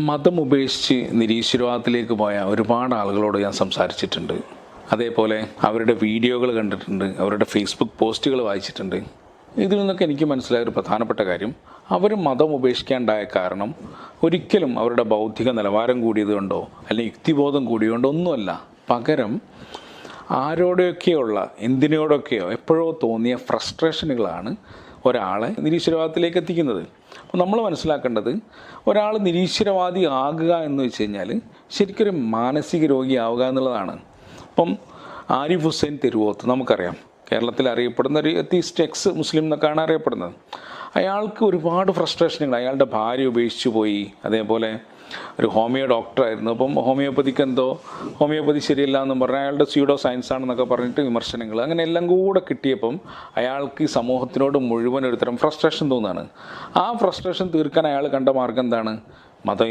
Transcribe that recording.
മതം ഉപേക്ഷിച്ച് നിരീശ്വരവാദത്തിലേക്ക് പോയ ഒരുപാട് ആളുകളോട് ഞാൻ സംസാരിച്ചിട്ടുണ്ട്. അതേപോലെ അവരുടെ വീഡിയോകൾ കണ്ടിട്ടുണ്ട്, അവരുടെ ഫേസ്ബുക്ക് പോസ്റ്റുകൾ വായിച്ചിട്ടുണ്ട്. ഇതിൽ നിന്നൊക്കെ എനിക്ക് മനസ്സിലായ ഒരു പ്രധാനപ്പെട്ട കാര്യം, അവർ മതം ഉപേക്ഷിക്കാനുണ്ടായ കാരണം ഒരിക്കലും അവരുടെ ബൗദ്ധിക നിലവാരം കൂടിയതുകൊണ്ടോ അല്ലെങ്കിൽ യുക്തിബോധം കൂടിയതുകൊണ്ടോ ഒന്നുമല്ല. പകരം ആരോടൊക്കെയുള്ള എന്തിനോടൊക്കെയോ എപ്പോഴോ തോന്നിയ ഫ്രസ്ട്രേഷനുകളാണ് ഒരാളെ നിരീശ്വരവാദത്തിലേക്ക് എത്തിക്കുന്നത്. അപ്പോൾ നമ്മൾ മനസ്സിലാക്കേണ്ടത്, ഒരാൾ നിരീശ്വരവാദി ആകുക എന്ന് വെച്ച് കഴിഞ്ഞാൽ ശരിക്കൊരു മാനസിക രോഗിയാവുക എന്നുള്ളതാണ്. ഇപ്പം ആരിഫ് ഹുസൈൻ തെരുവോത്ത് നമുക്കറിയാം, കേരളത്തിൽ അറിയപ്പെടുന്ന ഒരു എത്തീസ്റ്റ് എക്സ് മുസ്ലിം എന്നൊക്കെയാണ് അറിയപ്പെടുന്നത്. അയാൾക്ക് ഒരുപാട് ഫ്രസ്ട്രേഷനുകൾ, അയാളുടെ ഭാര്യ ഉപേക്ഷിച്ചു പോയി, അതേപോലെ ഒരു ഹോമിയോ ഡോക്ടറായിരുന്നു. അപ്പം ഹോമിയോപ്പതി ശരിയല്ല എന്നും പറഞ്ഞാൽ അയാളുടെ സ്യൂഡോ സയൻസ് ആണെന്നൊക്കെ പറഞ്ഞിട്ട് വിമർശനങ്ങൾ, അങ്ങനെ എല്ലാം കൂടെ കിട്ടിയപ്പം അയാൾക്ക് ഈ സമൂഹത്തിനോട് മുഴുവൻ ഒരുതരം ഫ്രസ്ട്രേഷൻ തോന്നുകയാണ്. ആ ഫ്രസ്ട്രേഷൻ തീർക്കാൻ അയാൾ കണ്ട മാർഗം എന്താണ്? മതം